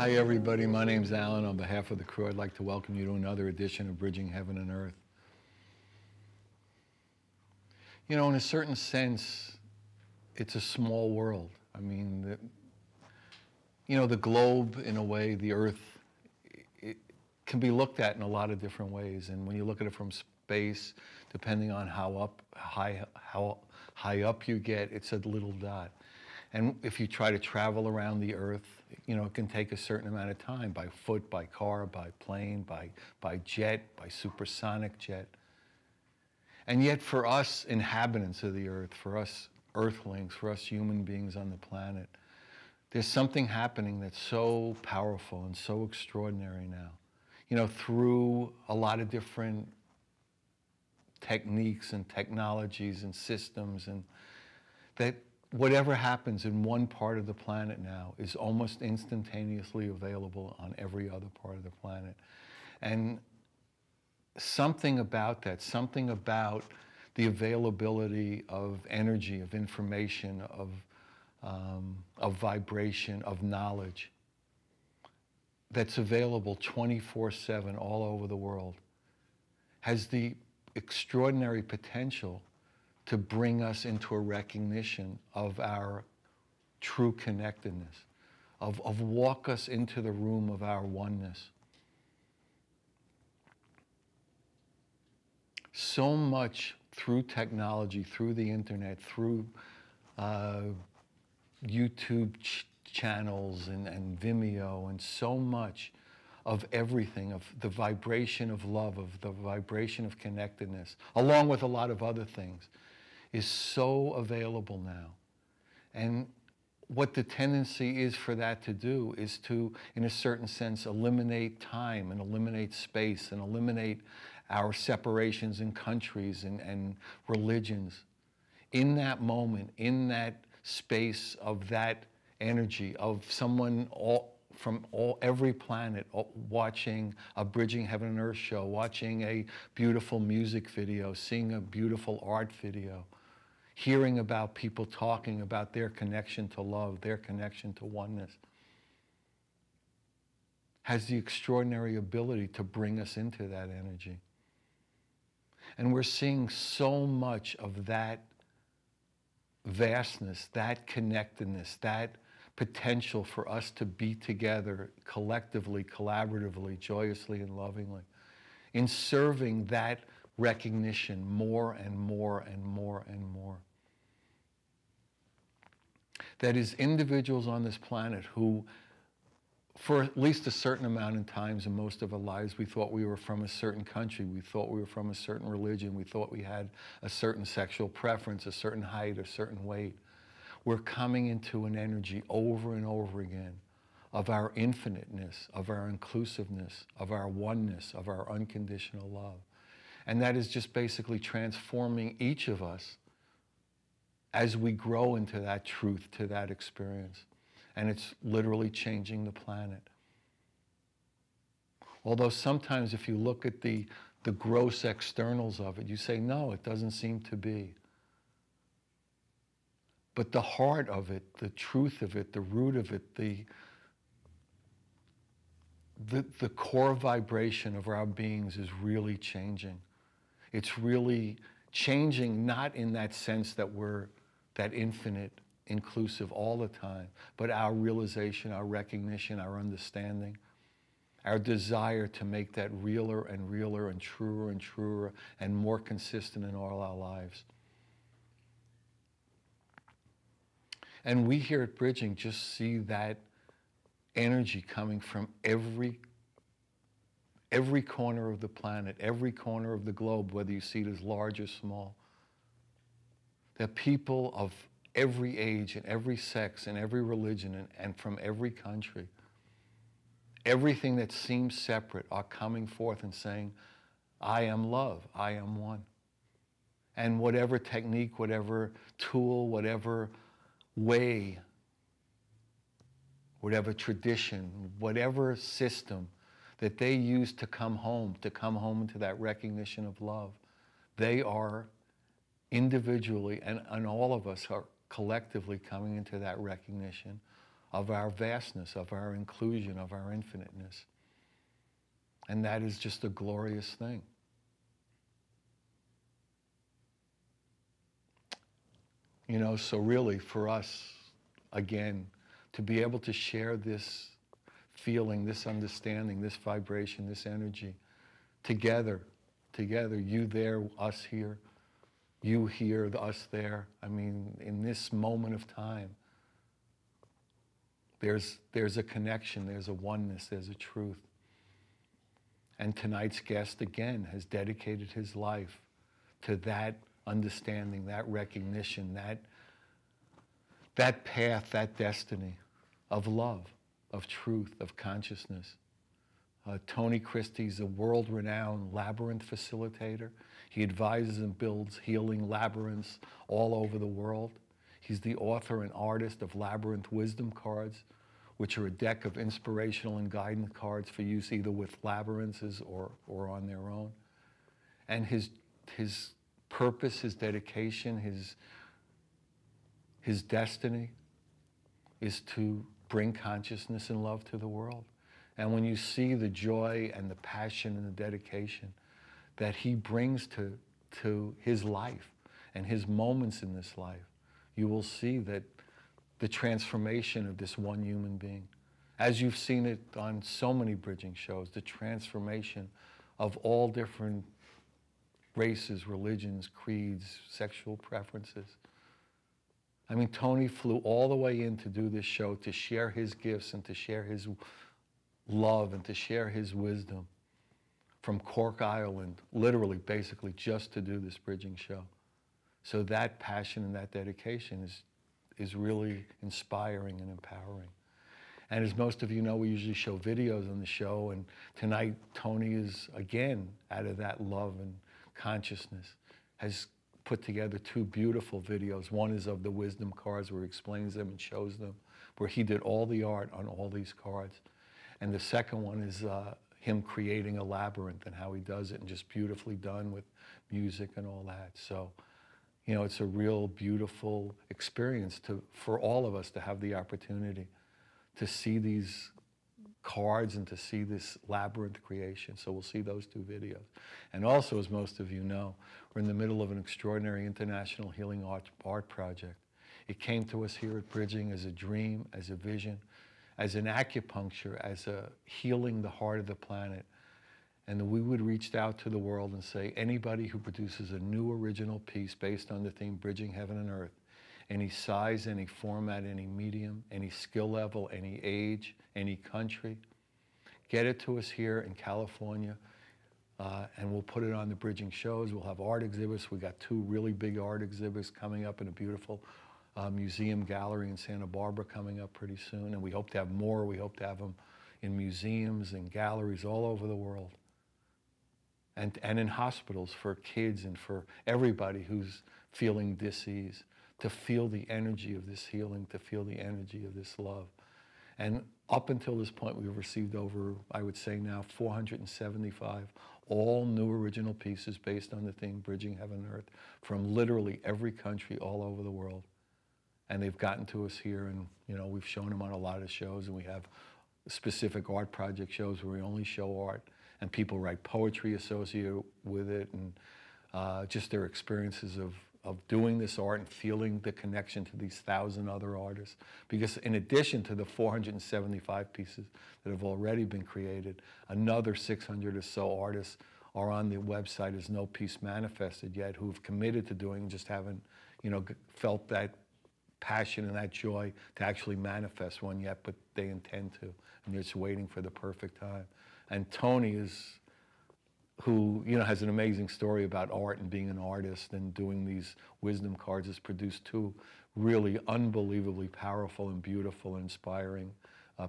Hi everybody, my name's Alan. On behalf of the crew, I'd like to welcome you to another edition of Bridging Heaven and Earth. You know, in a certain sense, it's a small world. I mean, the globe, in a way, the Earth, it can be looked at in a lot of different ways. And when you look at it from space, depending on how high up you get, it's a little dot. And if you try to travel around the Earth, you know, it can take a certain amount of time, by foot, by car, by plane, by jet, by supersonic jet. And yet for us inhabitants of the Earth, for us Earthlings, for us human beings on the planet, there's something happening that's so powerful and so extraordinary now. You know, through a lot of different techniques and technologies and systems, and that whatever happens in one part of the planet now is almost instantaneously available on every other part of the planet. And something about that, something about the availability of energy, of information, of vibration, of knowledge that's available 24/7 all over the world has the extraordinary potential to bring us into a recognition of our true connectedness, of walk us into the room of our oneness. So much through technology, through the internet, through YouTube channels and Vimeo, and so much of everything, of the vibration of love, of the vibration of connectedness, along with a lot of other things, is so available now. And what the tendency is for that to do is to, in a certain sense, eliminate time and eliminate space and eliminate our separations in countries and religions. In that moment, in that space of that energy, of someone from every planet watching a Bridging Heaven and Earth show, watching a beautiful music video, seeing a beautiful art video, hearing about people talking about their connection to love, their connection to oneness, has the extraordinary ability to bring us into that energy. And we're seeing so much of that vastness, that connectedness, that potential for us to be together collectively, collaboratively, joyously, and lovingly, in serving that recognition more and more and more and more. That is, individuals on this planet who, for at least a certain amount of times in most of our lives, we thought we were from a certain country, we thought we were from a certain religion, we thought we had a certain sexual preference, a certain height, a certain weight. We're coming into an energy over and over again of our infiniteness, of our inclusiveness, of our oneness, of our unconditional love. And that is just basically transforming each of us as we grow into that truth, to that experience. And it's literally changing the planet. Although sometimes if you look at the gross externals of it, you say, no, it doesn't seem to be. But the heart of it, the truth of it, the root of it, the core vibration of our beings is really changing. It's really changing, not in that sense that we're that infinite, inclusive all the time, but our realization, our recognition, our understanding, our desire to make that realer and realer and truer and more consistent in all our lives. And we here at Bridging just see that energy coming from every corner of the planet, every corner of the globe, whether you see it as large or small. That people of every age and every sex and every religion and from every country, everything that seems separate, are coming forth and saying, I am love, I am one. And whatever technique, whatever tool, whatever way, whatever tradition, whatever system that they use to come home into that recognition of love, they are individually, and all of us are collectively coming into that recognition of our vastness, of our inclusion, of our infiniteness. And that is just a glorious thing. You know, so really for us, again, to be able to share this feeling, this understanding, this vibration, this energy, together, you there, us here, you here, us there. I mean, in this moment of time, there's a connection, there's a oneness, there's a truth. And tonight's guest, again, has dedicated his life to that understanding, that recognition, that path, that destiny of love, of truth, of consciousness. Tony Christie's a world-renowned labyrinth facilitator. He advises and builds healing labyrinths all over the world. He's the author and artist of Labyrinth Wisdom Cards, which are a deck of inspirational and guidance cards for use either with labyrinths or on their own. And his purpose, his dedication, his destiny is to bring consciousness and love to the world. And when you see the joy and the passion and the dedication that he brings to his life and his moments in this life, you will see that the transformation of this one human being, as you've seen it on so many bridging shows, the transformation of all different races, religions, creeds, sexual preferences. I mean, Tony flew all the way in to do this show to share his gifts and to share his love and to share his wisdom from Cork Island, literally, basically, just to do this bridging show. So that passion and that dedication is really inspiring and empowering. And as most of you know, we usually show videos on the show, and tonight Tony is, again, out of that love and consciousness, has put together two beautiful videos. One is of the wisdom cards where he explains them and shows them, where he did all the art on all these cards. And the second one is him creating a labyrinth and how he does it, and just beautifully done with music and all that. So, you know, it's a real beautiful experience for all of us to have the opportunity to see these cards and to see this labyrinth creation. So we'll see those two videos. And also, as most of you know, we're in the middle of an extraordinary international healing art project. It came to us here at Bridging as a dream, as a vision, as an acupuncture, as a healing the heart of the planet. And we would reach out to the world and say, anybody who produces a new original piece based on the theme Bridging Heaven and Earth, any size, any format, any medium, any skill level, any age, any country, get it to us here in California, and we'll put it on the bridging shows. We'll have art exhibits. We got two really big art exhibits coming up in a beautiful museum gallery in Santa Barbara coming up pretty soon, and we hope to have more. We hope to have them in museums and galleries all over the world, and in hospitals for kids and for everybody who's feeling dis-ease, to feel the energy of this healing, to feel the energy of this love. And up until this point, we've received over, I would say now, 475 all new original pieces based on the theme Bridging Heaven and Earth from literally every country all over the world. And they've gotten to us here, and you know, we've shown them on a lot of shows, and we have specific art project shows where we only show art, and people write poetry associated with it, and just their experiences of doing this art and feeling the connection to these 1,000 other artists. Because in addition to the 475 pieces that have already been created, another 600 or so artists are on the website as No Piece Manifested yet, who've committed to doing, just haven't, you know, felt that passion and that joy to actually manifest one yet, but they intend to, and they're just waiting for the perfect time. And Tony is, who, you know, has an amazing story about art and being an artist and doing these wisdom cards, has produced two really unbelievably powerful and beautiful and inspiring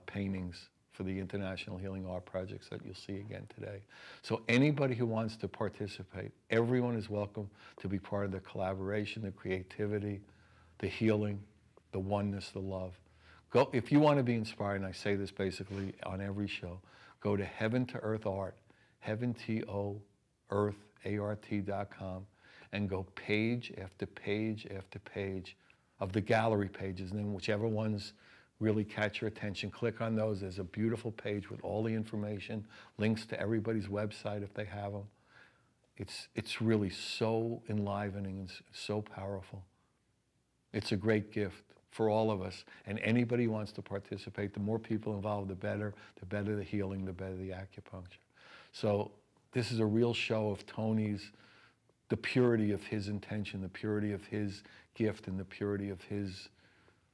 paintings for the International Healing Art Projects that you'll see again today. So anybody who wants to participate, everyone is welcome to be part of the collaboration, the creativity, the healing, the oneness, the love. Go, if you want to be inspired, and I say this basically on every show, go to Heaven to Earth Art, heaventoearthart.com, and go page after page after page of the gallery pages, and then whichever ones really catch your attention. Click on those. There's a beautiful page with all the information, links to everybody's website if they have them. It's really so enlivening and so powerful. It's a great gift for all of us. And anybody who wants to participate, the more people involved, the better the healing, the better the acupuncture. So this is a real show of Tony's, the purity of his intention, the purity of his gift, and the purity of his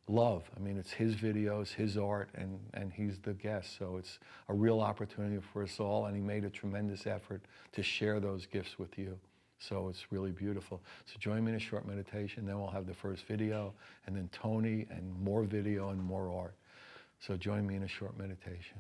love. I mean, it's his videos, his art, and he's the guest. So it's a real opportunity for us all, and he made a tremendous effort to share those gifts with you. So it's really beautiful. So join me in a short meditation, then we'll have the first video, and then Tony, and more video and more art. So join me in a short meditation.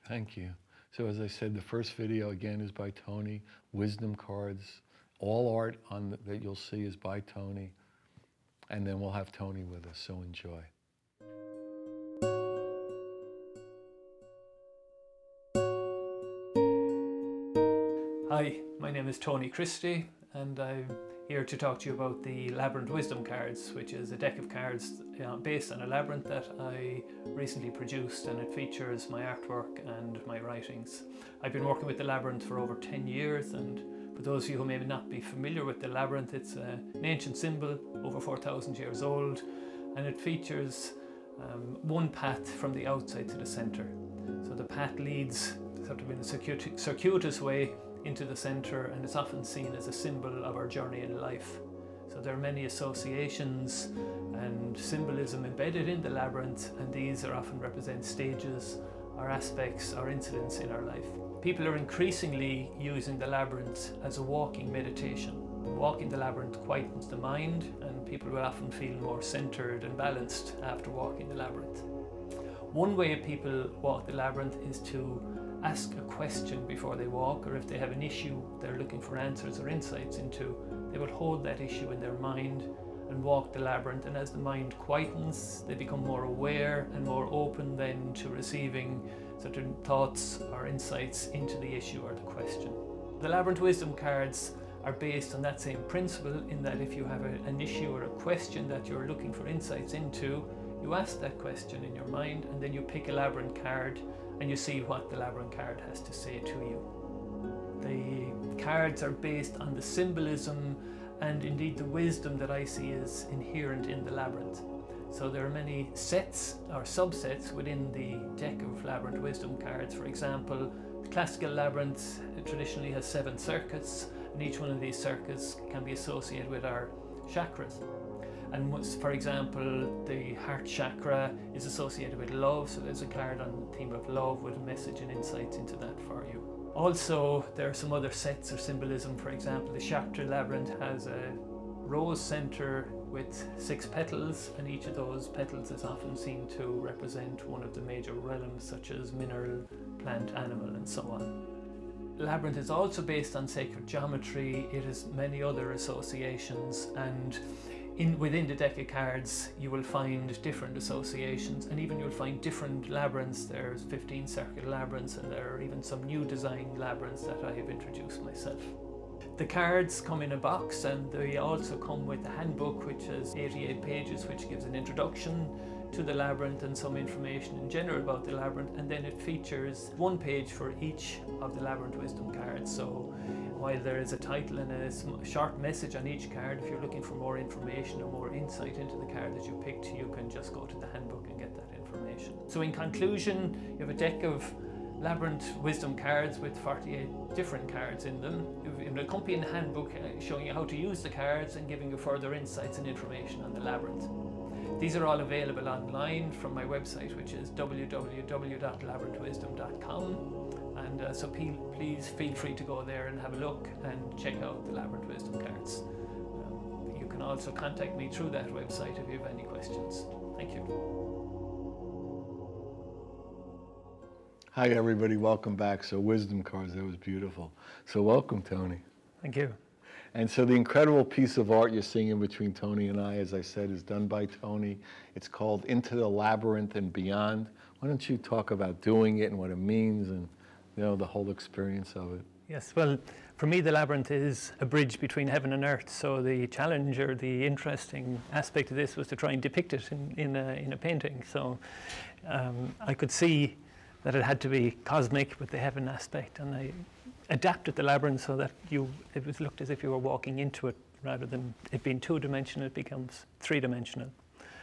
Thank you. So as I said, the first video again is by Tony, Wisdom Cards. All art that you'll see is by Tony. And then we'll have Tony with us, so enjoy. Hi, my name is Tony Christie, and I'm here to talk to you about the Labyrinth Wisdom Cards, which is a deck of cards based on a labyrinth that I recently produced, and it features my artwork and my writings. I've been working with the labyrinth for over 10 years, and for those of you who may not be familiar with the labyrinth, it's an ancient symbol, over 4,000 years old, and it features one path from the outside to the center. So the path leads sort of in a circuitous way into the center, and it's often seen as a symbol of our journey in life. So there are many associations and symbolism embedded in the labyrinth, and these are often represent stages or aspects or incidents in our life. People are increasingly using the labyrinth as a walking meditation. Walking the labyrinth quietens the mind, and people will often feel more centered and balanced after walking the labyrinth. One way people walk the labyrinth is to ask a question before they walk, or if they have an issue they're looking for answers or insights into, they will hold that issue in their mind and walk the labyrinth, and as the mind quietens, they become more aware and more open then to receiving certain thoughts or insights into the issue or the question. The Labyrinth Wisdom Cards are based on that same principle, in that if you have an issue or a question that you're looking for insights into, you ask that question in your mind, and then you pick a labyrinth card and you see what the labyrinth card has to say to you. The cards are based on the symbolism and indeed the wisdom that I see is inherent in the labyrinth. So there are many sets or subsets within the deck of Labyrinth Wisdom Cards. For example, the classical labyrinth traditionally has 7 circuits, and each one of these circuits can be associated with our chakras. And for example, the heart chakra is associated with love, so there's a card on the theme of love with a message and insights into that for you. Also, there are some other sets or symbolism. For example, the Chartres labyrinth has a rose center with 6 petals, and each of those petals is often seen to represent one of the major realms, such as mineral, plant, animal, and so on. Labyrinth is also based on sacred geometry. It has many other associations, and within the deck of cards you will find different associations, and even you'll find different labyrinths. There's 15 circular labyrinths, and there are even some new design labyrinths that I have introduced myself. The cards come in a box, and they also come with a handbook which has 88 pages, which gives an introduction to the labyrinth and some information in general about the labyrinth, and then it features 1 page for each of the Labyrinth Wisdom Cards. So while there is a title and a short message on each card, if you're looking for more information or more insight into the card that you picked, you can just go to the handbook and get that information. So in conclusion, you have a deck of Labyrinth Wisdom Cards with 48 different cards in them. You have an accompanying handbook showing you how to use the cards and giving you further insights and information on the labyrinth. These are all available online from my website, which is www.labyrinthwisdom.com. And so please feel free to go there and have a look and check out the Labyrinth Wisdom Cards. You can also contact me through that website if you have any questions. Thank you. Hi, everybody. Welcome back. So Wisdom Cards, that was beautiful. So welcome, Tony. Thank you. And so the incredible piece of art you're seeing in between Tony and I, as I said, is done by Tony. It's called Into the Labyrinth and Beyond. Why don't you talk about doing it and what it means and, you know, the whole experience of it? Yes, well, for me, the labyrinth is a bridge between heaven and earth. So the challenge or the interesting aspect of this was to try and depict it in a painting. So I could see that it had to be cosmic with the heaven aspect, and I adapted the labyrinth so that it looked as if you were walking into it, rather than it being two-dimensional, it becomes three-dimensional.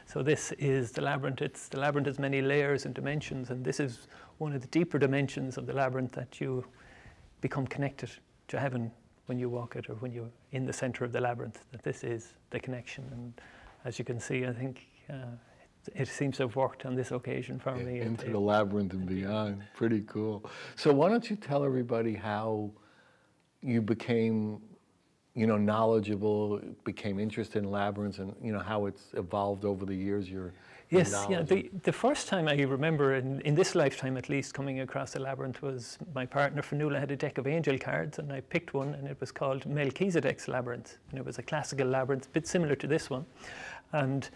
So this is the labyrinth. The labyrinth has many layers and dimensions, and this is one of the deeper dimensions of the labyrinth, that you become connected to heaven when you walk it, or when you're in the center of the labyrinth, that this is the connection. And as you can see, I think it seems to have worked on this occasion for me. Into the labyrinth and beyond. Pretty cool. So why don't you tell everybody how you became, you know, knowledgeable, became interested in labyrinths, and, you know, how it's evolved over the years, your Yes, yeah. The first time I remember, in this lifetime at least, coming across a labyrinth was my partner Fanula had a deck of angel cards, and I picked one, and it was called Melchizedek's Labyrinth. And it was a classical labyrinth, a bit similar to this one. And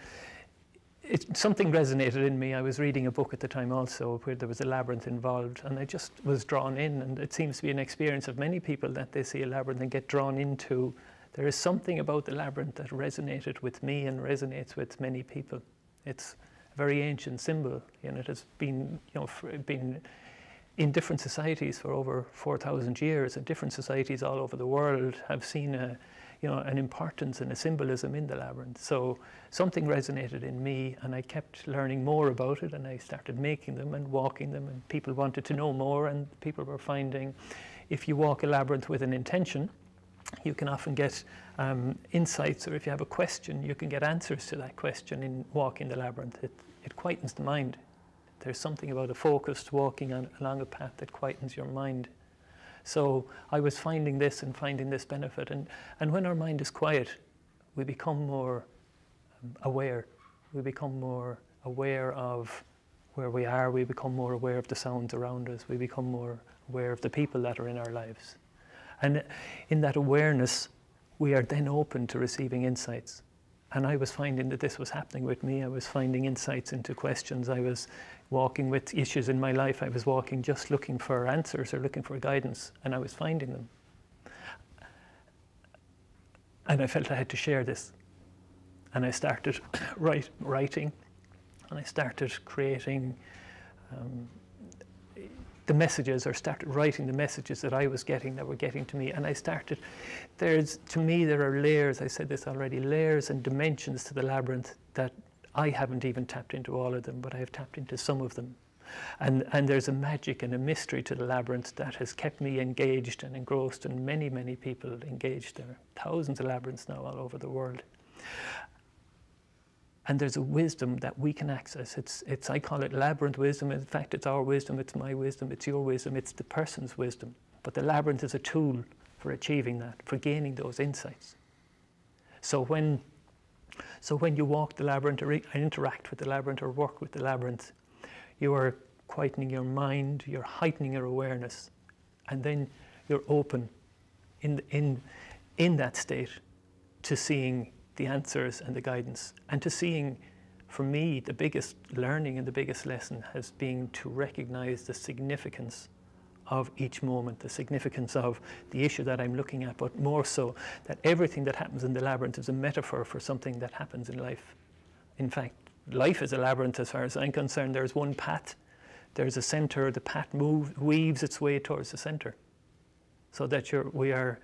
something resonated in me. I was reading a book at the time also where there was a labyrinth involved, and I just was drawn in. And it seems to be an experience of many people that they see a labyrinth and get drawn into. There is something about the labyrinth that resonated with me and resonates with many people. It's a very ancient symbol, and it has been, you know, been in different societies for over 4,000 years, and different societies all over the world have seen an importance and a symbolism in the labyrinth. So something resonated in me, and I kept learning more about it, and I started making them and walking them, and people wanted to know more, and people were finding if you walk a labyrinth with an intention, you can often get insights, or if you have a question, you can get answers to that question in walking the labyrinth. It quietens the mind. There's something about a focused walking along a path that quietens your mind. So I was finding this and finding this benefit. And when our mind is quiet, we become more aware. We become more aware of where we are. We become more aware of the sounds around us. We become more aware of the people that are in our lives. And in that awareness, we are then open to receiving insights. And I was finding that this was happening with me. I was finding insights into questions. I was walking with issues in my life. I was walking just looking for answers or looking for guidance, and I was finding them. And I felt I had to share this. And I started writing, and I started creating the messages, or started writing the messages that I was getting, that were getting to me. And I started, to me there are layers, I said this already, layers and dimensions to the labyrinth that I haven't even tapped into all of them, but I have tapped into some of them. And there's a magic and a mystery to the labyrinth that has kept me engaged and engrossed, and many, many people engaged. There are thousands of labyrinths now all over the world. And there's a wisdom that we can access. I call it labyrinth wisdom. In fact, it's our wisdom, it's my wisdom, it's your wisdom, it's the person's wisdom. But the labyrinth is a tool for achieving that, for gaining those insights. So when you walk the labyrinth, or interact with the labyrinth, or work with the labyrinth, you are quietening your mind, you're heightening your awareness, and then you're open in that state to seeing the answers and the guidance, and to seeing, for me, the biggest learning and the biggest lesson has been to recognize the significance of each moment, the significance of the issue that I'm looking at, but more so that everything that happens in the labyrinth is a metaphor for something that happens in life. In fact, life is a labyrinth as far as I'm concerned. There's one path, there's a center, the path weaves its way towards the center, so that we are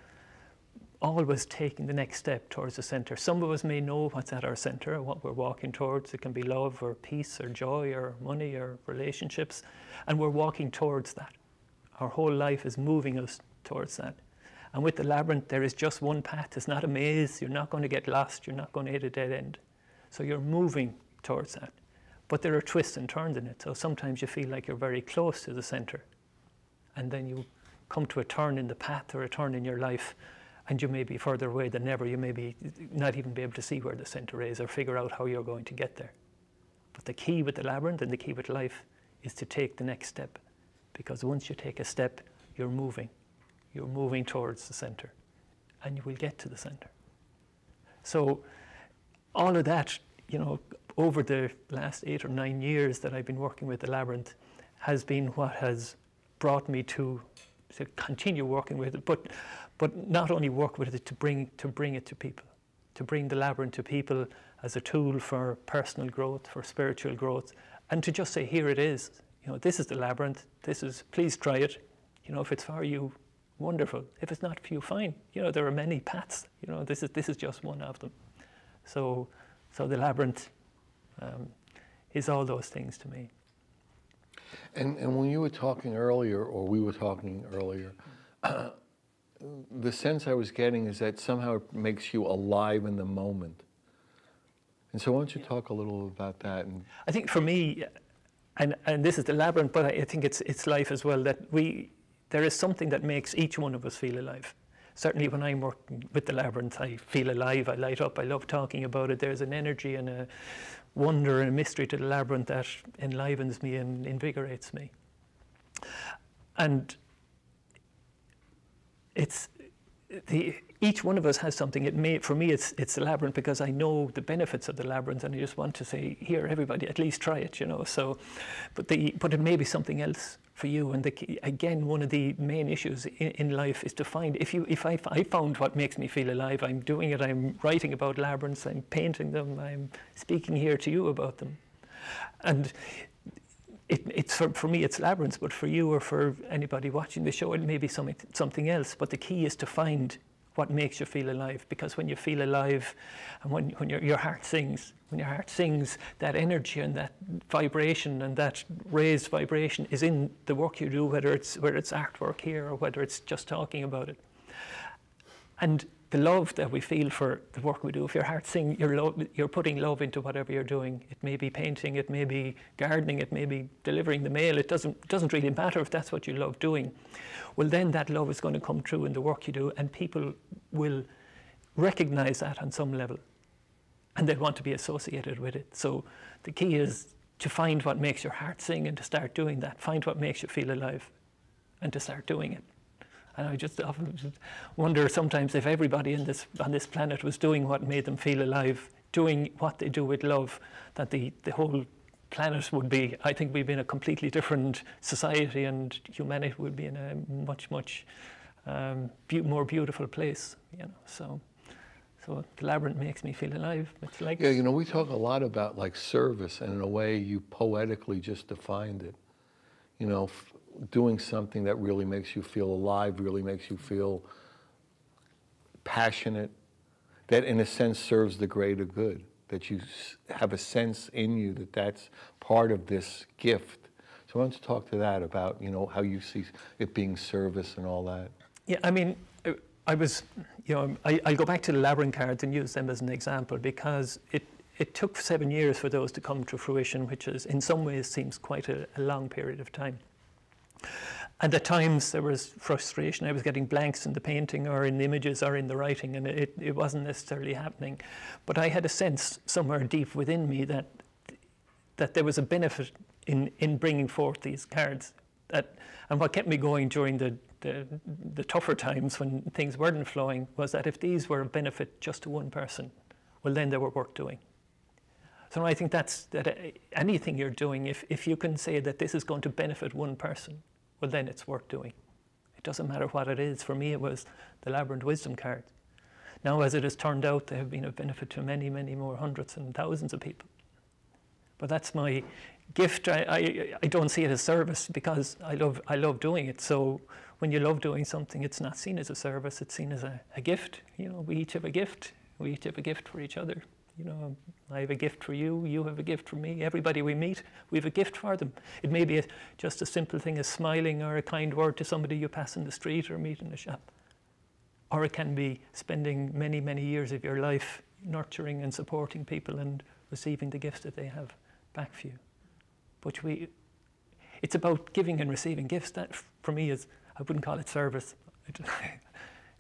always taking the next step towards the center. Some of us may know what's at our center, what we're walking towards. It can be love or peace or joy or money or relationships, and we're walking towards that. Our whole life is moving us towards that. And with the labyrinth, there is just one path. It's not a maze. You're not going to get lost. You're not going to hit a dead end. So you're moving towards that. But there are twists and turns in it. So sometimes you feel like you're very close to the center, and then you come to a turn in the path or a turn in your life, and you may be further away than ever. You may be not even be able to see where the center is or figure out how you're going to get there. But the key with the labyrinth and the key with life is to take the next step, because once you take a step, you're moving towards the center, and you will get to the center. So all of that, you know, over the last 8 or 9 years that I've been working with the Labyrinth has been what has brought me to continue working with it, but not only work with it, to bring it to people, to bring the Labyrinth to people as a tool for personal growth, for spiritual growth, and to just say, here it is. You know, this is the Labyrinth. Please try it. You know, if it's for you, wonderful. If it's not for you, fine. You know, there are many paths. You know, this is just one of them. So the Labyrinth is all those things to me. And when you were talking earlier, or we were talking earlier, the sense I was getting is that somehow it makes you alive in the moment. And so why don't you talk a little about that? And I think for me, and this is the Labyrinth, but I think it's life as well, that there is something that makes each one of us feel alive. Certainly when I'm working with the Labyrinth, I feel alive, I light up, I love talking about it. There's an energy and a wonder and a mystery to the Labyrinth that enlivens me and invigorates me. And each one of us has something. For me, it's the Labyrinth, because I know the benefits of the Labyrinth, and I just want to say, here, everybody, at least try it, you know. So, but it may be something else for you. And again, one of the main issues in life is to find, if I found what makes me feel alive, I'm doing it, I'm writing about labyrinths, I'm painting them, I'm speaking here to you about them. And it's for me, it's labyrinths, but for you or for anybody watching the show, it may be something else. But the key is to find what makes you feel alive, because when you feel alive, and when your heart sings, that energy and that vibration and that raised vibration is in the work you do, whether it's artwork here or whether it's just talking about it. And the love that we feel for the work we do, if your heart sings, you're putting love into whatever you're doing. It may be painting, it may be gardening, it may be delivering the mail. It doesn't really matter if that's what you love doing. Well, then that love is going to come through in the work you do, and people will recognize that on some level, and they'll want to be associated with it. So the key is to find what makes your heart sing and to start doing that. Find what makes you feel alive and to start doing it. And I just often wonder sometimes if everybody on this planet was doing what made them feel alive, doing what they do with love, that the whole planet would be, I think we'd be in a completely different society, and humanity would be in a much, much more beautiful place, you know. So the Labyrinth makes me feel alive. It's like, yeah, you know, we talk a lot about like service, and in a way you poetically just defined it. You know, doing something that really makes you feel alive, really makes you feel passionate, that in a sense serves the greater good, that you have a sense in you that that's part of this gift. So I want to talk to that about, you know, how you see it being service and all that. Yeah, I mean, I'll go back to the Labyrinth cards and use them as an example, because it took 7 years for those to come to fruition, which is in some ways seems quite a long period of time. And at times there was frustration. I was getting blanks in the painting or in the images or in the writing, and it wasn't necessarily happening. But I had a sense somewhere deep within me that there was a benefit in bringing forth these cards. And what kept me going during the tougher times when things weren't flowing was that if these were a benefit just to one person, well, then they were worth doing. So I think that anything you're doing, if you can say that this is going to benefit one person, well, then it's worth doing. It doesn't matter what it is. For me, it was the Labyrinth Wisdom Cards. Now, as it has turned out, they have been of benefit to many, many more hundreds and thousands of people. But that's my gift. I don't see it as service, because I love doing it. So when you love doing something, it's not seen as a service. It's seen as a gift. You know, we each have a gift. We each have a gift for each other. You know, I have a gift for you, you have a gift for me. Everybody we meet, we have a gift for them. It may be just a simple thing as smiling or a kind word to somebody you pass in the street or meet in a shop. Or it can be spending many, many years of your life nurturing and supporting people and receiving the gifts that they have back for you. But it's about giving and receiving gifts. That, for me, is, I wouldn't call it service.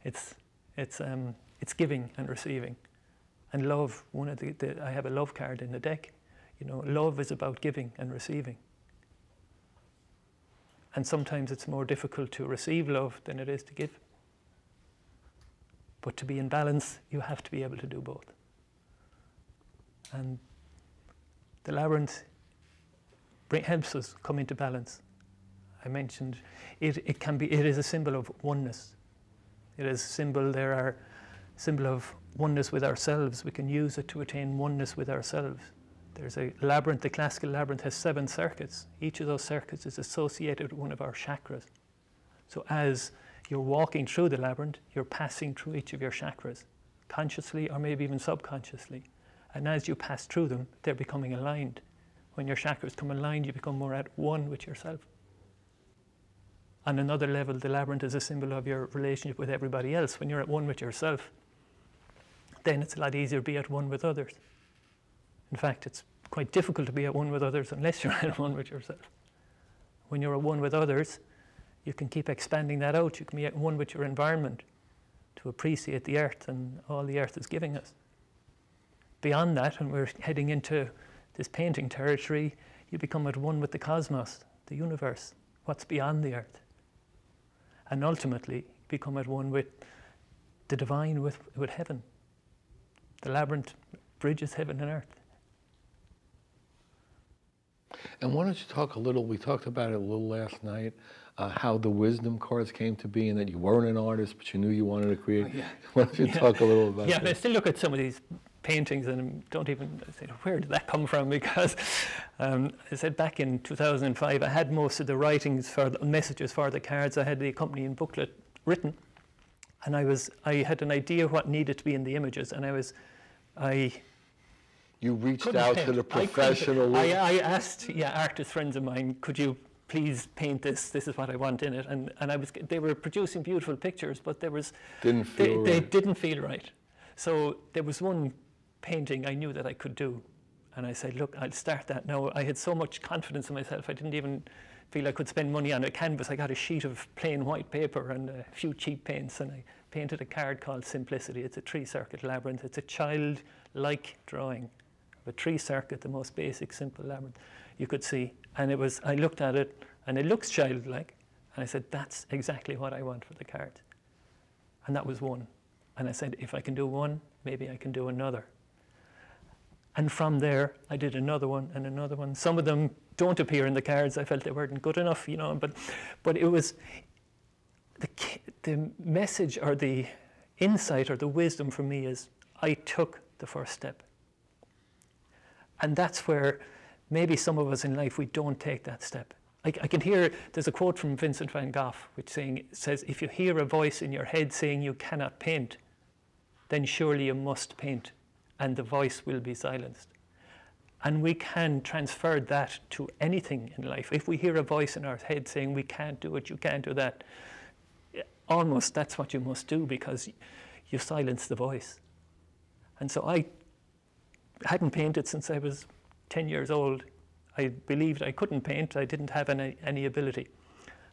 It's giving and receiving. And love, I have a love card in the deck. You know, love is about giving and receiving. And sometimes it's more difficult to receive love than it is to give. But to be in balance, you have to be able to do both. And the labyrinth helps us come into balance. I mentioned it is a symbol of oneness. It is a symbol of oneness with ourselves. We can use it to attain oneness with ourselves. There's a labyrinth, the classical labyrinth has 7 circuits. Each of those circuits is associated with one of our chakras. So as you're walking through the labyrinth, you're passing through each of your chakras, consciously or maybe even subconsciously. And as you pass through them, they're becoming aligned. When your chakras come aligned, you become more at one with yourself. On another level, the labyrinth is a symbol of your relationship with everybody else. When you're at one with yourself, then it's a lot easier to be at one with others. In fact, it's quite difficult to be at one with others unless you're at one with yourself. When you're at one with others, you can keep expanding that out. You can be at one with your environment to appreciate the earth and all the earth is giving us. Beyond that, and we're heading into this painting territory, you become at one with the cosmos, the universe, what's beyond the earth. And ultimately, become at one with the divine, with heaven. The labyrinth bridges heaven and earth. And why don't you talk a little, we talked about it a little last night, how the wisdom cards came to be and that you weren't an artist, but you knew you wanted to create. Oh, yeah. Why don't you talk a little about that? Yeah, I still look at some of these paintings and don't even say, where did that come from? Because I said back in 2005, I had most of the writings for the messages for the cards. I had the accompanying booklet written, and I had an idea what needed to be in the images, and you reached out to the professional. I asked, artist friends of mine, could you please paint this? This is what I want in it. And they were producing beautiful pictures, but they didn't feel right. So there was one painting I knew that I could do. And I said, look, I'll start that now. I had so much confidence in myself. I didn't even feel I could spend money on a canvas. I got a sheet of plain white paper and a few cheap paints, and I painted a card called Simplicity. It's a 3-circuit labyrinth. It's a child-like drawing of a 3-circuit, the most basic, simple labyrinth you could see. And I looked at it, and it looks childlike. And I said, that's exactly what I want for the cards. And that was one. And I said, if I can do one, maybe I can do another. And from there, I did another one and another one. Some of them don't appear in the cards. I felt they weren't good enough, but it was the message or the insight or the wisdom for me is I took the first step. And that's where maybe some of us in life, we don't take that step. I can hear, there's a quote from Vincent van Gogh which says, if you hear a voice in your head saying you cannot paint, then surely you must paint, and the voice will be silenced. And we can transfer that to anything in life. If we hear a voice in our head saying we can't do it, you can't do that, almost that's what you must do, because you silence the voice. And so I hadn't painted since I was 10 years old. I believed I couldn't paint. I didn't have any ability.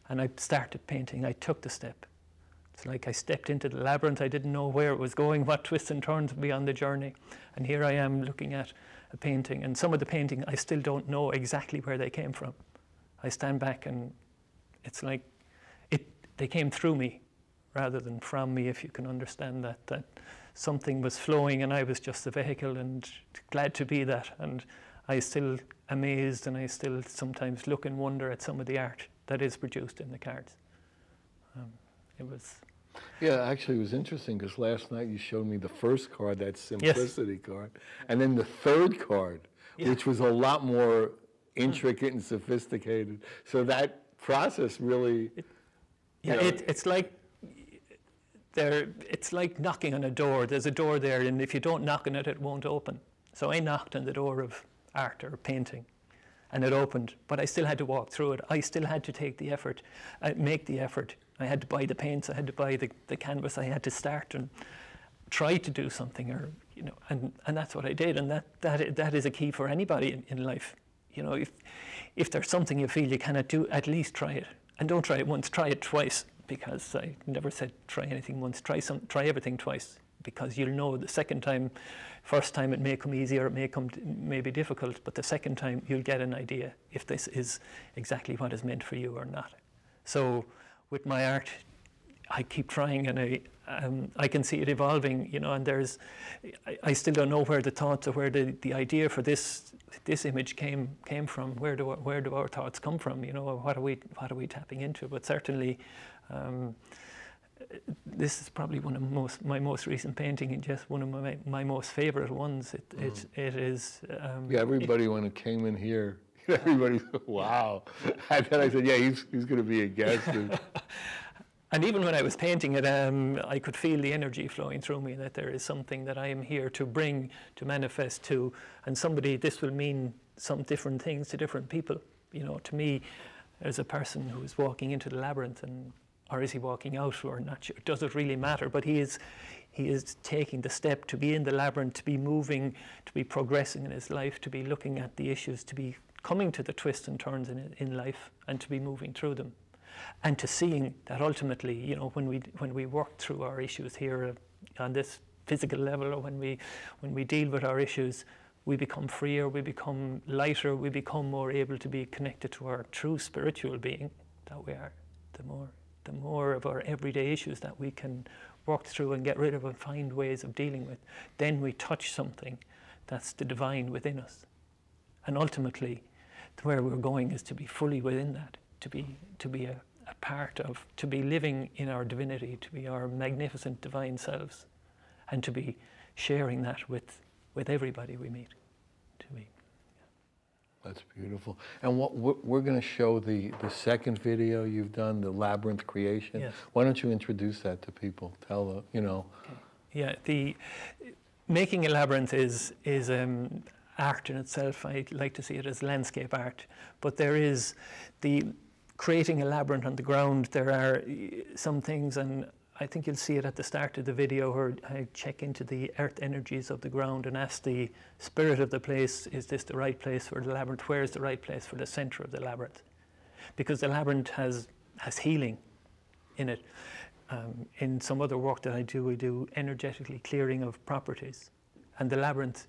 And I started painting. I took the step. It's like I stepped into the labyrinth. I didn't know where it was going, what twists and turns would be on the journey. And here I am looking at a painting. And some of the painting, I still don't know exactly where they came from. I stand back and it's like they came through me rather than from me, if you can understand that something was flowing and I was just the vehicle, and glad to be that. And I still amazed, and I still sometimes look and wonder at some of the art that is produced in the cards. It was... Yeah, actually it was interesting because last night you showed me the first card, that Simplicity card, and then the third card, which was a lot more intricate and sophisticated. So that process really... It's like knocking on a door. There's a door there, and if you don't knock on it, it won't open. So I knocked on the door of art or painting, and it opened, but I still had to walk through it. I still had to take the effort, make the effort. I had to buy the paints, I had to buy the canvas, I had to start and try to do something, or and that's what I did. And that is a key for anybody in life. If there's something you feel you cannot do, at least try it. And don't try it once, try it twice, because I never said try anything once, try everything twice, because you'll know the second time. First time it may come easier, it may be difficult, but the second time you'll get an idea if this is exactly what is meant for you or not. So with my art, I keep trying, and I can see it evolving, you know, and I still don't know where the thoughts or where the idea for this image came from. Where do our thoughts come from? You know, what are we tapping into? But certainly, this is probably one of my most recent painting, and just one of my most favorite ones. It is. Yeah, everybody when it came in here, everybody said, wow. And then I said, yeah, he's going to be a guest. And even when I was painting it, I could feel the energy flowing through me, that there is something that I am here to bring, to manifest to, and this will mean some different things to different people. You know, to me, as a person who is walking into the labyrinth, or is he walking out, or not sure, does it really matter? But he is taking the step to be in the labyrinth, to be moving, to be progressing in his life, to be looking at the issues, to be coming to the twists and turns in life, and to be moving through them. And to seeing that ultimately, you know, when we work through our issues here on this physical level, or when we deal with our issues, we become freer, we become lighter, we become more able to be connected to our true spiritual being that we are. The more of our everyday issues that we can work through and get rid of and find ways of dealing with, then we touch something that's the divine within us. And ultimately, where we're going is to be fully within that, to be a part of, to be living in our divinity, to be our magnificent divine selves, and to be sharing that with everybody we meet. That's beautiful. And what we're going to show the second video you've done, the labyrinth creation. Yes. Why don't you introduce that to people? Tell you know. Okay. Yeah, the making a labyrinth is art in itself. I like to see it as landscape art, but there is the creating a labyrinth on the ground. There are some things, and I think you'll see it at the start of the video, where I check into the earth energies of the ground and ask the spirit of the place, is this the right place for the labyrinth? Where is the right place for the center of the labyrinth? Because the labyrinth has healing in it. In some other work that I do, we do energetically clearing of properties. And the labyrinth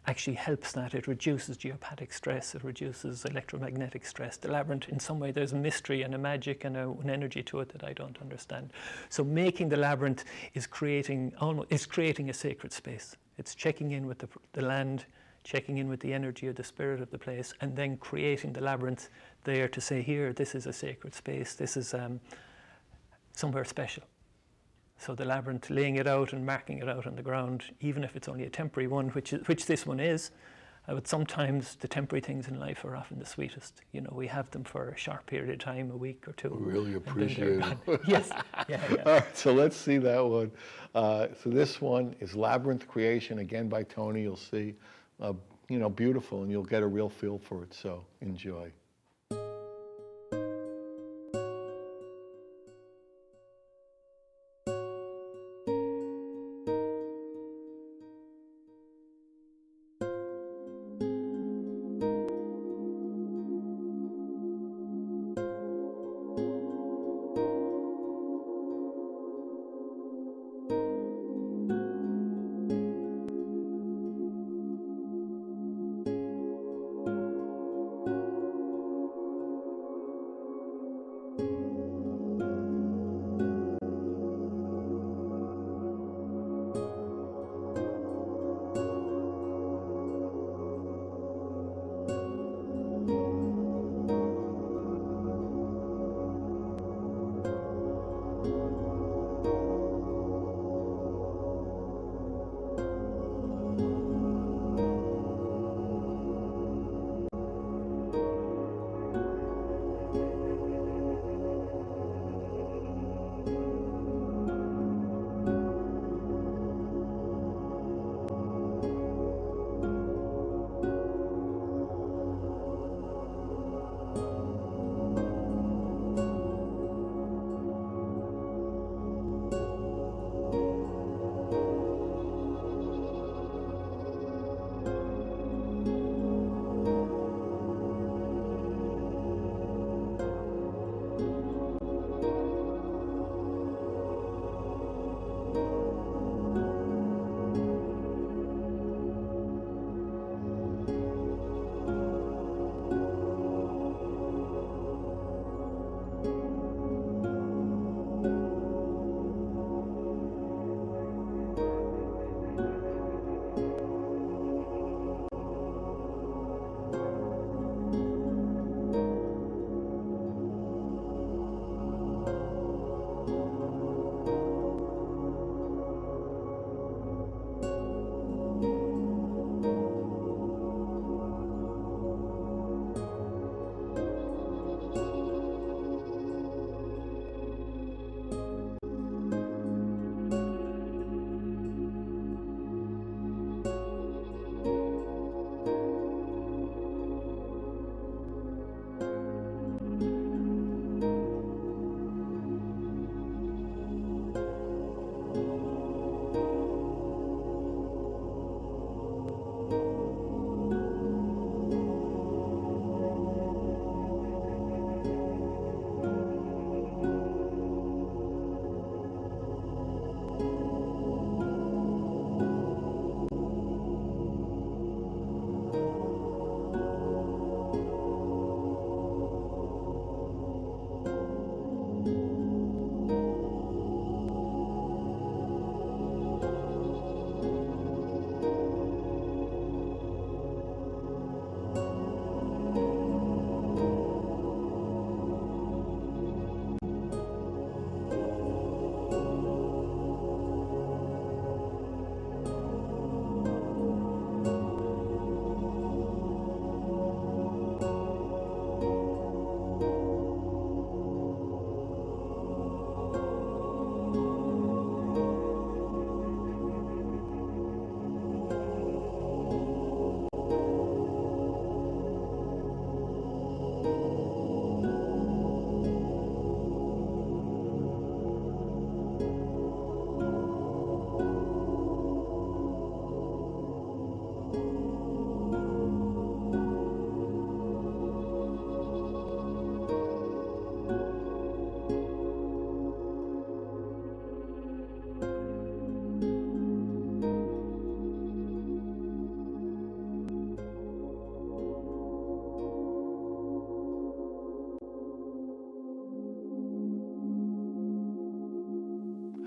actually helps that. It reduces geopathic stress, it reduces electromagnetic stress. The labyrinth, in some way, there's a mystery and a magic and an energy to it that I don't understand. So making the labyrinth is creating a sacred space. It's checking in with the land, checking in with the energy of the spirit of the place, and then creating the labyrinth there to say, here, this is a sacred space, this is somewhere special. So the labyrinth, laying it out and marking it out on the ground, even if it's only a temporary one, which this one is, but sometimes the temporary things in life are often the sweetest. You know, we have them for a short period of time, a week or two. We really appreciate it. Yes. Yeah. All right, so let's see that one. So this one is Labyrinth Creation, again by Tony. You'll see, you know, beautiful, and you'll get a real feel for it. So enjoy.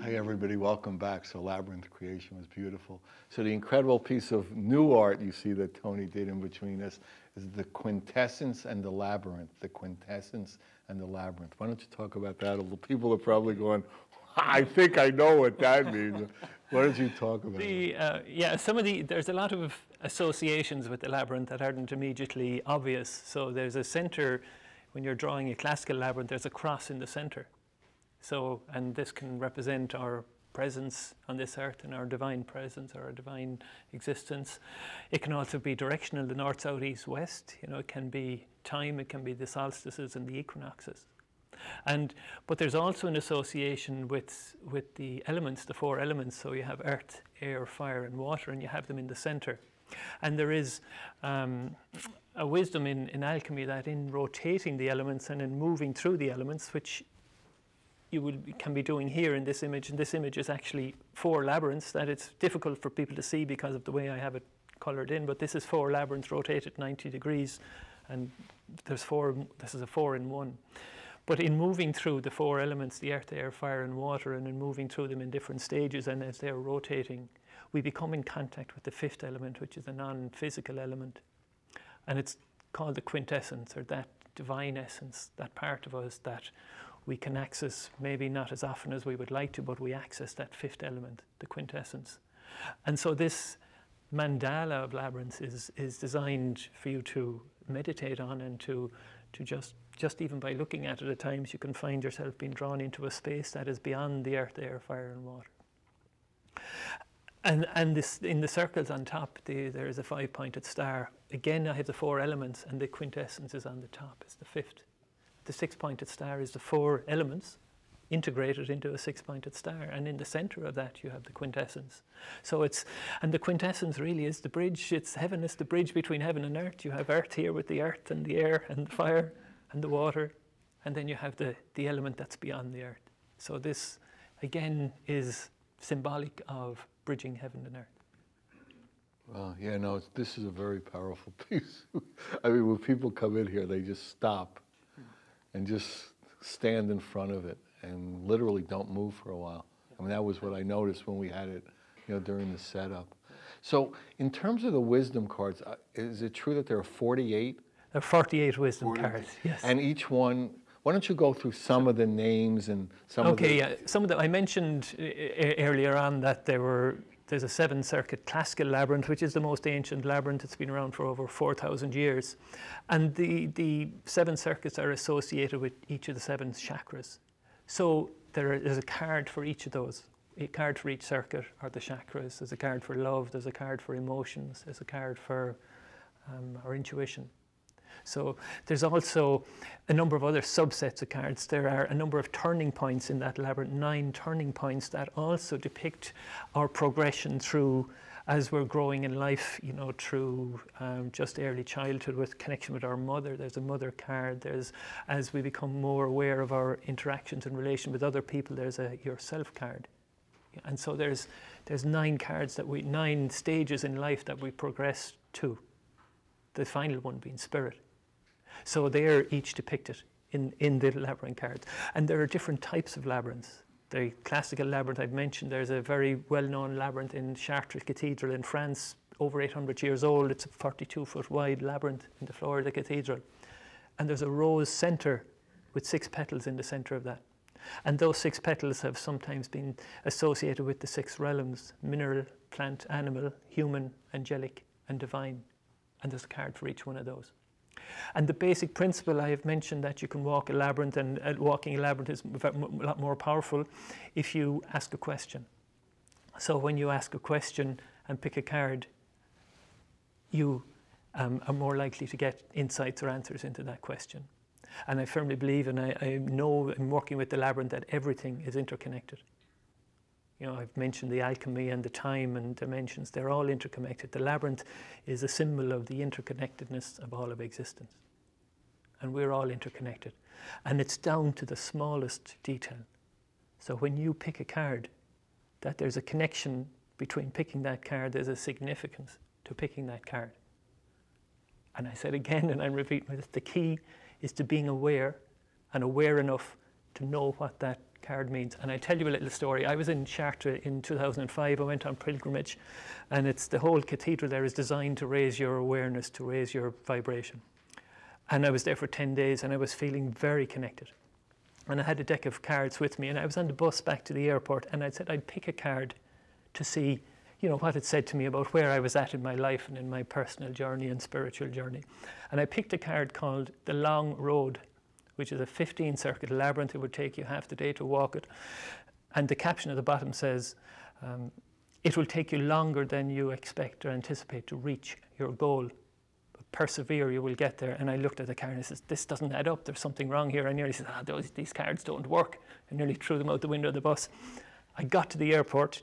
Hi everybody, welcome back. So Labyrinth creation was beautiful. So the incredible piece of new art you see that Tony did in between us is the quintessence and the labyrinth. The quintessence and the labyrinth. Why don't you talk about that a little? People are probably going, I think I know what that means. Why don't you talk about it? Yeah, there's a lot of associations with the labyrinth that aren't immediately obvious. So there's a center, when you're drawing a classical labyrinth, there's a cross in the center. So, and this can represent our presence on this earth and our divine presence or our divine existence. It can also be directional, the north, south, east, west. You know, it can be time, it can be the solstices and the equinoxes. But there's also an association with the elements, the four elements. So you have earth, air, fire, and water, and you have them in the center. And there is a wisdom in alchemy that in rotating the elements and in moving through the elements, which you can be doing here in this image, and this image is actually 4 labyrinths that it's difficult for people to see because of the way I have it colored in, but this is 4 labyrinths rotated 90 degrees, and there's 4, this is a 4 in 1. But in moving through the 4 elements, the earth, air, fire, and water, and in moving through them in different stages, and as they're rotating, we become in contact with the 5th element, which is a non-physical element. And it's called the quintessence, or that divine essence, that part of us that we can access, maybe not as often as we would like to, but we access that 5th element, the quintessence. And so this mandala of labyrinths is designed for you to meditate on and to just even by looking at it at times, you can find yourself being drawn into a space that is beyond the earth, air, fire, and water. And this, in the circles on top, there is a 5-pointed star. Again, I have the 4 elements, and the quintessence is on the top, it's the 5th. The 6-pointed star is the 4 elements integrated into a 6-pointed star, and in the center of that you have the quintessence. So and the quintessence really is the bridge. It's heaven is the bridge between heaven and earth. You have earth here with the earth and the air and the fire and the water, and then you have the element that's beyond the earth. So this again is symbolic of bridging heaven and earth. Well, yeah, no, this is a very powerful piece. I mean, when people come in here, they just stop and just stand in front of it and literally don't move for a while. I mean, that was what I noticed when we had it, you know, during the setup. So in terms of the wisdom cards, is it true that there are 48? There are 48 wisdom cards, yes. And each one, why don't you go through some of the names and some of the... Okay, yeah. Some of them, I mentioned earlier on that there's a 7-circuit classical labyrinth, which is the most ancient labyrinth. It's been around for over 4,000 years. And the 7 circuits are associated with each of the 7 chakras. So there's a card for each of those. A card for each circuit are the chakras. There's a card for love, there's a card for emotions, there's a card for our intuition. So there's also a number of other subsets of cards. There are a number of turning points in that labyrinth, 9 turning points that also depict our progression through as we're growing in life, you know, through just early childhood with connection with our mother. There's a mother card. There's, as we become more aware of our interactions and relation with other people, there's a yourself card. And so there's 9 cards 9 stages in life that we progress to. The final one being spirit. So they're each depicted in the labyrinth cards. And there are different types of labyrinths. The classical labyrinth I've mentioned, there's a very well-known labyrinth in Chartres Cathedral in France, over 800 years old. It's a 42-foot wide labyrinth in the floor of the cathedral. And there's a rose center with 6 petals in the center of that. And those 6 petals have sometimes been associated with the 6 realms: mineral, plant, animal, human, angelic, and divine. And there's a card for each one of those. And the basic principle I have mentioned, that you can walk a labyrinth, and walking a labyrinth is a lot more powerful if you ask a question. So when you ask a question and pick a card, you are more likely to get insights or answers into that question. And I firmly believe, and I know in working with the labyrinth, that everything is interconnected. You know, I've mentioned the alchemy and the time and dimensions. They're all interconnected. The labyrinth is a symbol of the interconnectedness of all of existence. And we're all interconnected. And it's down to the smallest detail. So when you pick a card, that there's a connection between picking that card, there's a significance to picking that card. And I said again, and I'm repeating this, the key is to being aware, and aware enough to know what that card means. And I tell you a little story. I was in Chartres in 2005. I went on pilgrimage, and it's the whole cathedral there is designed to raise your awareness, to raise your vibration. And I was there for 10 days, and I was feeling very connected. And I had a deck of cards with me, and I was on the bus back to the airport, and I said I'd pick a card to see, you know, what it said to me about where I was at in my life and in my personal journey and spiritual journey. And I picked a card called The Long Road, which is a 15-circuit labyrinth. It would take you half the day to walk it. And the caption at the bottom says, it will take you longer than you expect or anticipate to reach your goal. But persevere, you will get there. And I looked at the card and I said, this doesn't add up. There's something wrong here. I nearly said, these cards don't work. I nearly threw them out the window of the bus. I got to the airport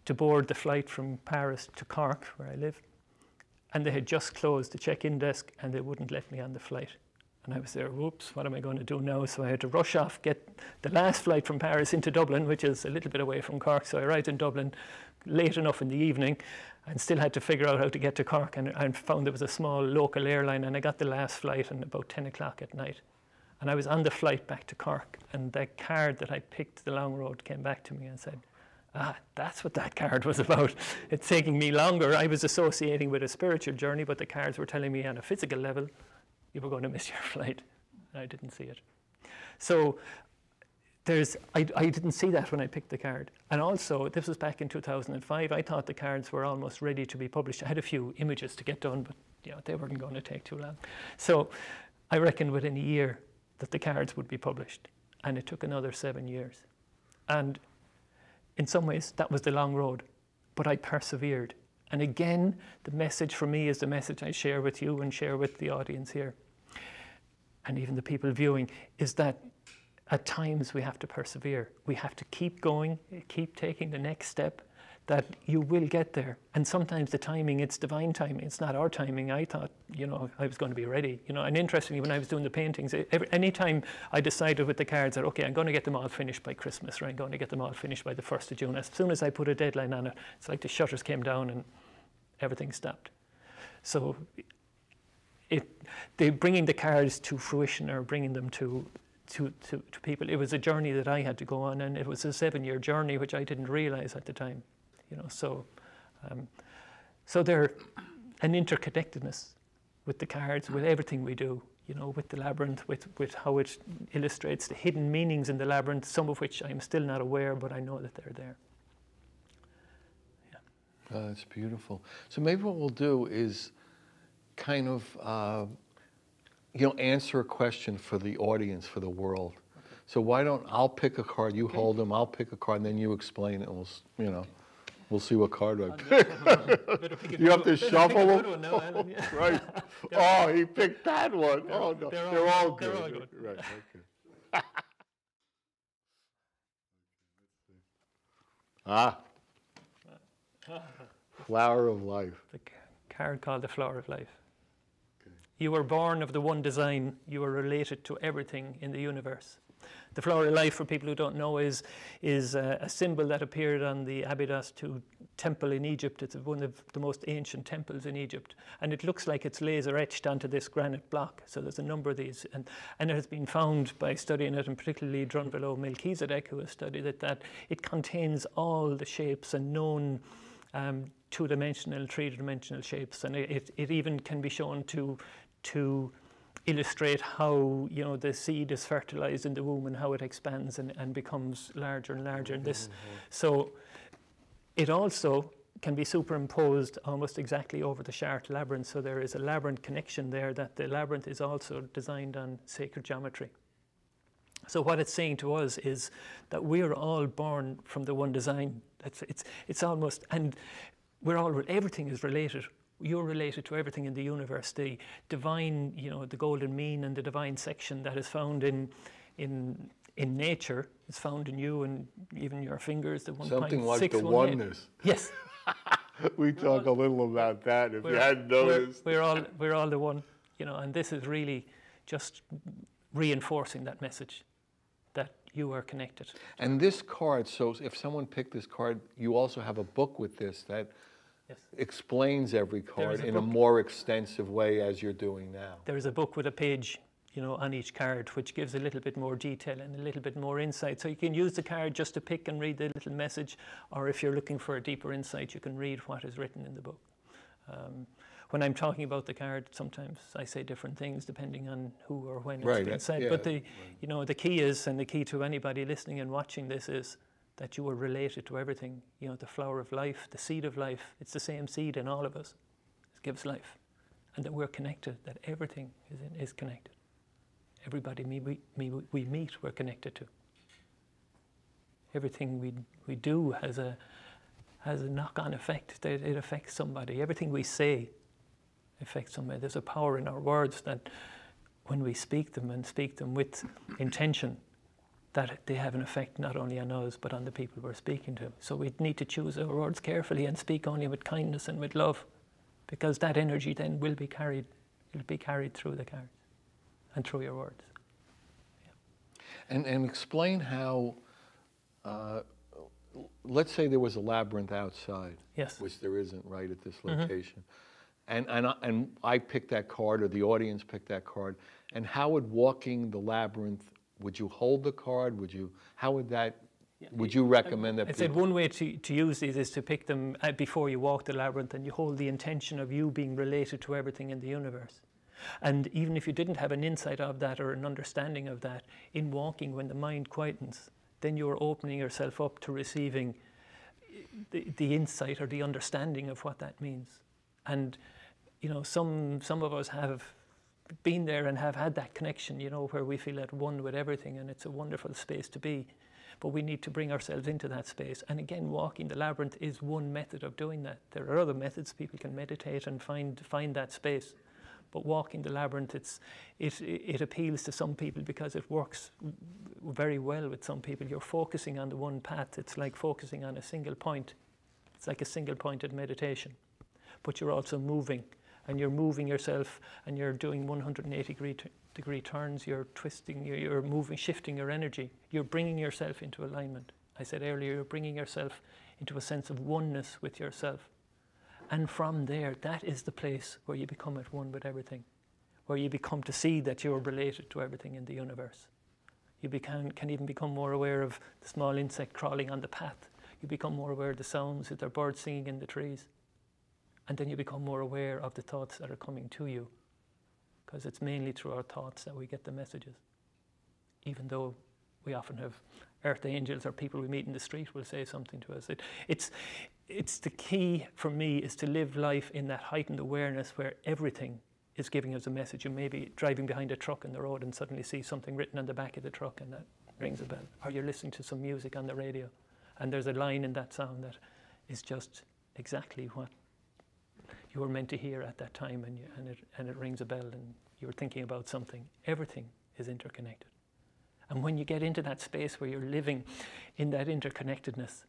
to board the flight from Paris to Cork, where I live. And they had just closed the check-in desk, and they wouldn't let me on the flight. And I was there, whoops, what am I going to do now? So I had to rush off, get the last flight from Paris into Dublin, which is a little bit away from Cork. So I arrived in Dublin late enough in the evening and still had to figure out how to get to Cork. And I found there was a small local airline, and I got the last flight at about 10 o'clock at night. And I was on the flight back to Cork, and the card that I picked, The Long Road, came back to me and said, that's what that card was about. It's taking me longer. I was associating with a spiritual journey, but the cards were telling me on a physical level, you were going to miss your flight. And I didn't see it. So I didn't see that when I picked the card. And also, this was back in 2005. I thought the cards were almost ready to be published. I had a few images to get done, but you know, they weren't going to take too long. So I reckoned within a year that the cards would be published. And it took another 7 years. And in some ways, that was the long road. But I persevered. And again, the message for me is the message I share with you and share with the audience here, and even the people viewing, is that at times we have to persevere. We have to keep going, keep taking the next step, that you will get there. And sometimes the timing, it's divine timing. It's not our timing. I thought, you know, I was going to be ready. You know, and interestingly, when I was doing the paintings, anytime I decided with the cards that, okay, I'm going to get them all finished by Christmas, or I'm going to get them all finished by the 1st of June, as soon as I put a deadline on it, it's like the shutters came down and everything stopped. So bringing the cards to fruition, or bringing them to people, it was a journey that I had to go on, and it was a 7-year journey, which I didn't realize at the time. You know, so they're an interconnectedness with the cards, with everything we do, you know, with the labyrinth, with how it illustrates the hidden meanings in the labyrinth, some of which I'm still not aware, but I know that they're there. Yeah. That's beautiful. So maybe what we'll do is kind of, you know, answer a question for the audience, for the world. Okay. So why don't I'll pick a card, you hold them, I'll pick a card, and then you explain it, and we'll, you know. We'll see what card I pick. You have to shuffle them? Now, yeah. Right. Oh, he picked that one. Oh, no. They're all good. They're all good. Right, okay. Flower of Life. The card called the Flower of Life. Okay. You were born of the one design. You are related to everything in the universe. The Flower of Life, for people who don't know, is a symbol that appeared on the Abydos II temple in Egypt. It's one of the most ancient temples in Egypt. And it looks like it's laser etched onto this granite block. So there's a number of these. And it has been found by studying it, and particularly Drunvalo Melchizedek, who has studied it, that it contains all the shapes and known two-dimensional, three-dimensional shapes. And it even can be shown to illustrate how, you know, the seed is fertilized in the womb and how it expands and becomes larger and larger. So it also can be superimposed almost exactly over the Chartres labyrinth. So there is a labyrinth connection there, that the labyrinth is also designed on sacred geometry. So what it's saying to us is that we're all born from the one design. It's almost, and we're all, everything is related. You're related to everything in the universe. The divine, you know, the golden mean and the divine section that is found in nature is found in you, and even your fingers. The 1.618. Something like the oneness. Yes. We talk a little about that. If you hadn't noticed, we're all the one, you know. And this is really just reinforcing that message that you are connected. And this card. So if someone picked this card, you also have a book with this that. Yes. Explains every card in a more extensive way, as you're doing now. There is a book with a page you know, on each card, which gives a little bit more detail and a little bit more insight. So you can use the card just to pick and read the little message, or if you're looking for a deeper insight, you can read what is written in the book. When I'm talking about the card, sometimes I say different things depending on who or when it's been said. But you know, the key is, and the key to anybody listening and watching this is that you are related to everything. You know, the flower of life, the seed of life, it's the same seed in all of us. It gives life. And that we're connected, that everything is connected. Everybody we meet, we're connected to. Everything we do has a knock-on effect. It affects somebody. Everything we say affects somebody. There's a power in our words that when we speak them and speak them with intention, that they have an effect not only on us, but on the people we're speaking to. So we need to choose our words carefully and speak only with kindness and with love, because that energy then will be carried. It'll be carried through the cards and through your words. Yeah. And explain how, let's say there was a labyrinth outside, yes, which there isn't right at this location. And I picked that card, or the audience picked that card, and how would walking the labyrinth, would you hold the card? How would that, would you recommend that? I said one way to use these is to pick them before you walk the labyrinth, and you hold the intention of you being related to everything in the universe. And even if you didn't have an insight of that or an understanding of that, in walking, when the mind quietens, then you're opening yourself up to receiving the insight or the understanding of what that means. And you know, some of us have been there and have had that connection, you know, where we feel at one with everything, and it's a wonderful space to be. But we need to bring ourselves into that space. And again, walking the labyrinth is one method of doing that. There are other methods. People can meditate and find that space. But walking the labyrinth, it appeals to some people because it works very well with some people. You're focusing on the one path. It's like focusing on a single point. It's like a single-pointed meditation. But you're also moving, and you're moving yourself, and you're doing 180-degree turns. You're twisting, you're moving, shifting your energy. You're bringing yourself into alignment. I said earlier, you're bringing yourself into a sense of oneness with yourself. And from there, that is the place where you become at one with everything, where you become to see that you're related to everything in the universe. You can even become more aware of the small insect crawling on the path. You become more aware of the sounds of the birds singing in the trees. And then you become more aware of the thoughts that are coming to you, because it's mainly through our thoughts that we get the messages. Even though we often have earth angels or people we meet in the street will say something to us. It's the key for me is to live life in that heightened awareness where everything is giving us a message. You may be driving behind a truck on the road and suddenly see something written on the back of the truck, and that rings a bell. Or you're listening to some music on the radio and there's a line in that sound that is just exactly what you were meant to hear at that time, and it rings a bell and you're thinking about something. Everything is interconnected. And when you get into that space where you're living in that interconnectedness,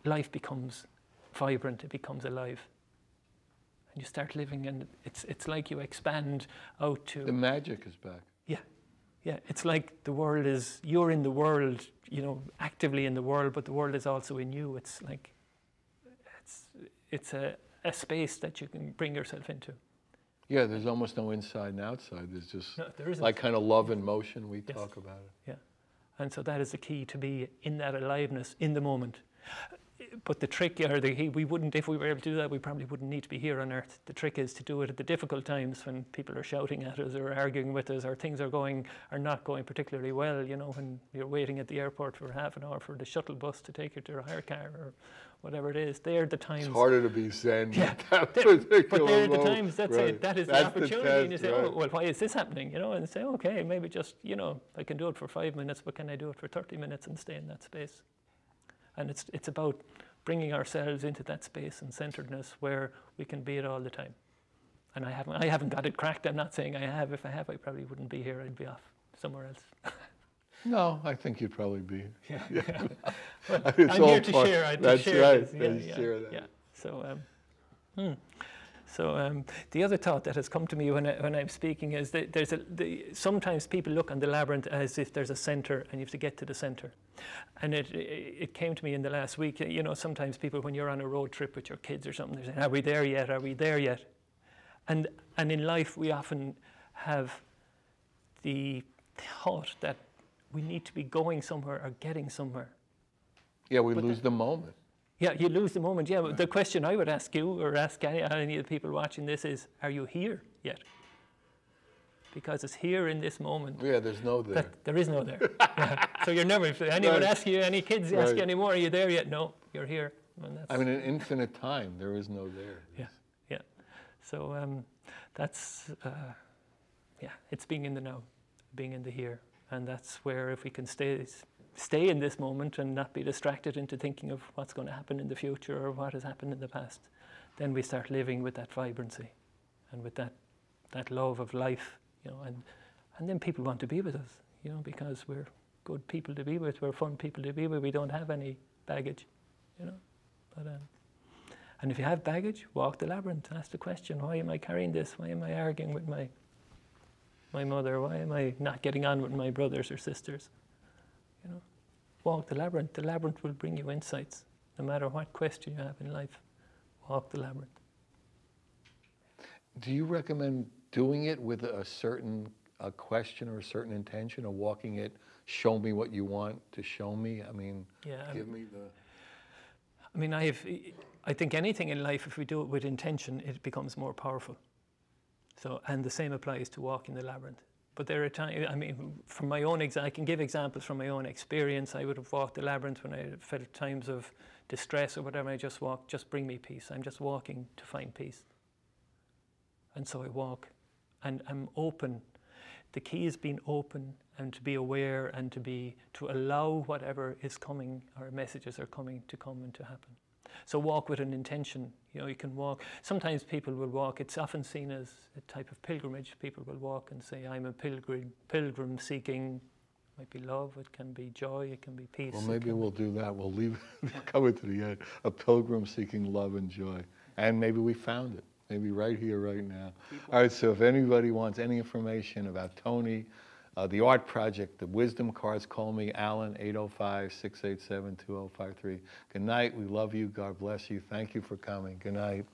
life becomes vibrant, it becomes alive. And you start living, and it's like you expand out to... The magic is back. Yeah, it's like the world is, you're in the world, you know, actively in the world, but the world is also in you. It's like, it's a space that you can bring yourself into. Yeah, there's almost no inside and outside. There's just there like kind of love and motion. We Yes. talk about it. Yeah, and so that is the key, to be in that aliveness in the moment. But the trick, or the key, we wouldn't, if we were able to do that, we probably wouldn't need to be here on Earth. The trick is to do it at the difficult times when people are shouting at us or arguing with us, or things are not going particularly well. You know, when you're waiting at the airport for half an hour for the shuttle bus to take you to a hire car or whatever it is. They're the times. It's harder to be zen. Yeah, but they're the moment. times. That's Right. it. That is That's the opportunity. test, And you say, right. oh, well, why is this happening? You know, and say, okay, maybe just, you know, I can do it for 5 minutes, but can I do it for 30 minutes and stay in that space? And it's about bringing ourselves into that space and centeredness where we can be it all the time. And I haven't got it cracked. I'm not saying I have. If I have, I probably wouldn't be here. I'd be off somewhere else. No, I think you'd probably be. Yeah. Well, It's I'm all here to part- share. That's share right. this. Share that. Yeah. So, the other thought that has come to me when I'm speaking is that sometimes people look on the labyrinth as if there's a center and you have to get to the center. And it came to me in the last week. You know, sometimes people, when you're on a road trip with your kids or something, they're saying, "Are we there yet? Are we there yet?" And in life, we often have the thought that we need to be going somewhere or getting somewhere. Yeah, we lose the moment. Yeah, you lose the moment. Yeah, but the question I would ask you or ask any of the people watching this is, are you here yet? Because it's here in this moment. Yeah, there's no there. There is no there. Yeah. So you're never, if anyone asks you, any kids ask you anymore, are you there yet? No, you're here. I mean, in infinite time, there is no there. Yeah, yeah. So that's, yeah, it's being in the now, being in the here. And that's where if we can stay in this moment and not be distracted into thinking of what's going to happen in the future or what has happened in the past, then we start living with that vibrancy and with that love of life, you know, and then people want to be with us, you know, because we're good people to be with, we're fun people to be with, we don't have any baggage, you know. But and if you have baggage, walk the labyrinth, ask the question, why am I carrying this? Why am I arguing with my mother? Why am I not getting on with my brothers or sisters? You know, walk the labyrinth. The labyrinth will bring you insights. No matter what question you have in life, walk the labyrinth. Do you recommend doing it with a certain question or a certain intention, or walking it, show me what you want to show me? I mean, give me the... I mean, I think anything in life, if we do it with intention, it becomes more powerful. So, and the same applies to walking the labyrinth. But there are times, I mean, from my own, I can give examples from my own experience. I would have walked the labyrinth when I felt times of distress or whatever. I just walked, just bring me peace. I'm just walking to find peace. And so I walk, and I'm open. The key is being open and to be aware and to allow whatever is coming or messages are coming to come and to happen. So walk with an intention. You know, you can walk. Sometimes people will walk. It's often seen as a type of pilgrimage. People will walk and say, I'm a pilgrim seeking. It might be love. It can be joy. It can be peace. Well, maybe we'll do that. We'll leave it, come to the end. A pilgrim seeking love and joy. And maybe we found it. Maybe right here, right now. All right, so if anybody wants any information about Tony, the art project, the Wisdom Cards, call me, Alan, 805-687-2053. Good night. We love you. God bless you. Thank you for coming. Good night.